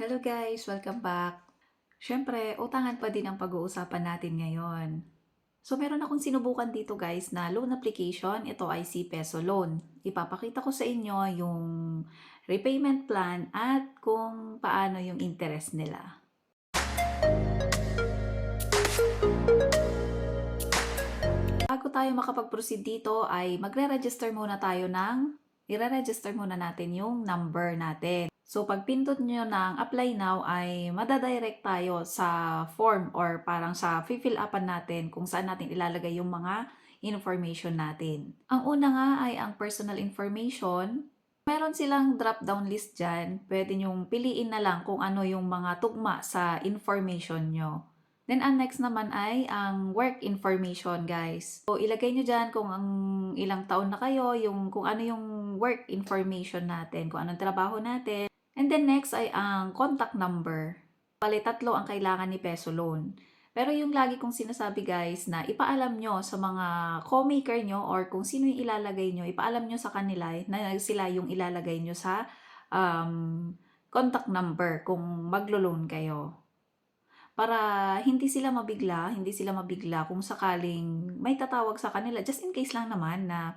Hello guys! Welcome back! Siyempre, utangan pa din ang pag-uusapan natin ngayon. So, meron akong sinubukan dito guys na loan application. Ito ay si Peso Loan. Ipapakita ko sa inyo yung repayment plan at kung paano yung interest nila. Bago tayo makapag-proceed dito ay magre-register muna tayo i-register muna natin yung number natin. So, pag pindot nyo ng apply now ay madadirect tayo sa form or parang sa fill upan natin kung saan natin ilalagay yung mga information natin. Ang una nga ay ang personal information. Meron silang drop-down list dyan. Pwede nyong piliin na lang kung ano yung mga tugma sa information nyo. Then, ang next naman ay ang work information, guys. So, ilagay nyo dyan kung ang ilang taon na kayo, kung ano yung work information natin, kung anong trabaho natin. And then, next ay ang contact number. Bale, 3 ang kailangan ni Peso Loan. Pero yung lagi kong sinasabi, guys, na ipaalam nyo sa mga co-maker nyo or kung sino yung ilalagay nyo, ipaalam nyo sa kanila na sila yung ilalagay nyo sa contact number kung maglo-loan kayo. Para hindi sila mabigla kung sakaling may tatawag sa kanila, just in case lang naman na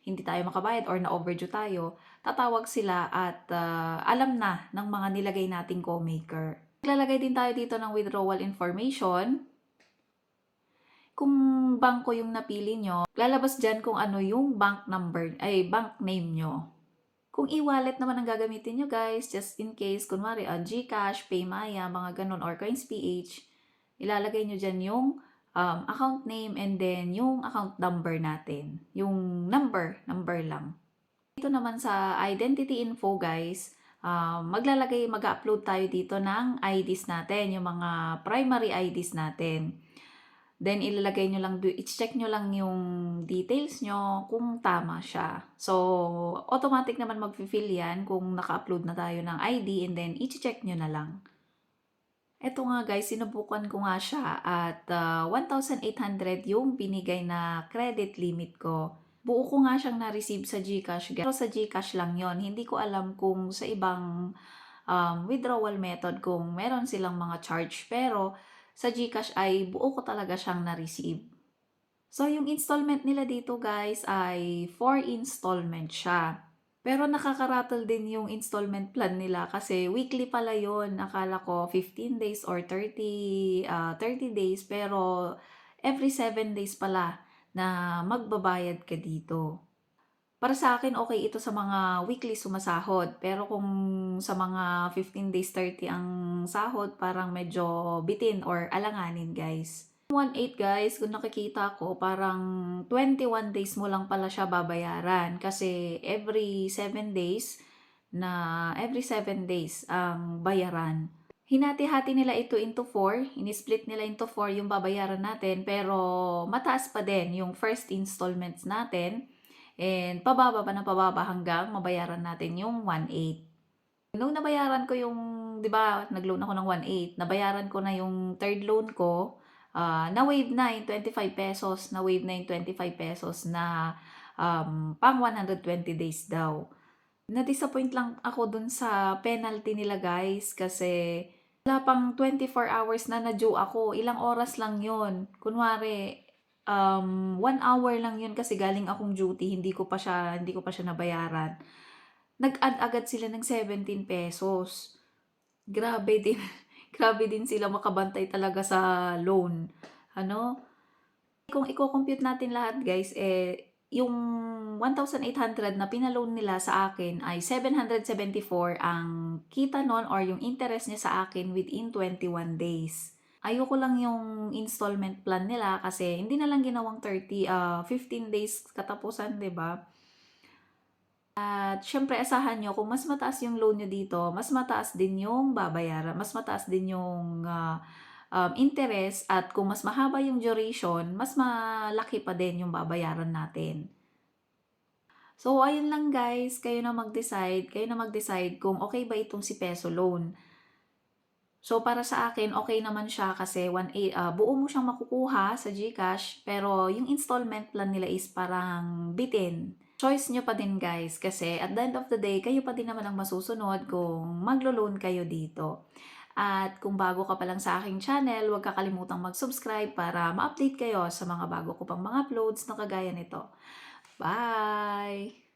hindi tayo makabayad or na overdue tayo, tatawag sila at alam na ng mga nilagay nating co-maker. Maglalagay din tayo dito ng withdrawal information. Kung bangko yung napili nyo, lalabas dyan kung ano yung bank name nyo. Kung e-wallet naman ang gagamitin nyo guys, just in case, kunwari, GCash, Paymaya, mga ganun, or CoinsPH, ilalagay nyo dyan yung account name and then yung account number natin. Yung number lang. Dito naman sa identity info guys, mag-upload tayo dito ng IDs natin, yung mga primary IDs natin. Then, ilalagay nyo lang, i-check nyo lang yung details nyo kung tama siya. So, automatic naman mag-fill yan kung naka-upload na tayo ng ID and then i-check nyo na lang. Ito nga guys, sinubukan ko nga siya at 1,800 yung binigay na credit limit ko. Buo ko nga siyang na-receive sa GCash. Pero sa GCash lang yon. Hindi ko alam kung sa ibang withdrawal method kung meron silang mga charge. Pero sa GCash ay buo ko talaga siyang na-receive. So, yung installment nila dito guys ay 4 installment siya. Pero nakaka-rattle din yung installment plan nila kasi weekly pala yon. Akala ko 15 days or 30 days pero every 7 days pala na magbabayad ka dito. Para sa akin, okay ito sa mga weekly sumasahod. Pero kung sa mga 15 days, 30 ang sahod, parang medyo bitin or alanganin, guys. 1.8 guys, kung nakikita ko, parang 21 days mo lang pala siya babayaran. Kasi every 7 days ang bayaran. Hinati-hati nila ito into 4. Ini-split nila into 4 yung babayaran natin. Pero mataas pa din yung first installments natin. And pababa pa ng pababa hanggang mabayaran natin yung 1.8. Nung nabayaran ko yung, di ba, nag-loan ako ng 1.8, nabayaran ko na yung third loan ko, na-waive na yung 25 pesos, na-waive na yung 25 pesos na pang 120 days daw. Na-disappoint lang ako dun sa penalty nila guys kasi wala pang 24 hours na due ako. Ilang oras lang yun. Kunwari, 1 hour lang yun kasi galing akong duty, hindi ko pa siya nabayaran. Nag-add agad sila ng 17 pesos. Grabe din. Grabe din sila makabantay talaga sa loan. Ano? Kung i-compute natin lahat guys, yung 1,800 na pinaloan nila sa akin ay 774 ang kita nun or yung interest niya sa akin within 21 days. Ayoko lang yung installment plan nila kasi hindi na lang ginawang 15 days katapusan, 'di ba? At syempre asahan nyo kung mas mataas yung loan nyo dito, mas mataas din yung babayaran, mas mataas din yung interest at kung mas mahaba yung duration, mas malaki pa din yung babayaran natin. So, ayun lang guys, kayo na mag-decide kung okay ba itong si Peso Loan. So, para sa akin, okay naman siya kasi buo mo siyang makukuha sa GCash, pero yung installment plan nila is parang bitin. choice nyo pa din guys kasi at the end of the day, kayo pa din naman ang masusunod kung maglo-loan kayo dito. At kung bago ka pa lang sa aking channel, huwag kakalimutang mag-subscribe para ma-update kayo sa mga bago ko pang mga uploads na kagaya nito. Bye!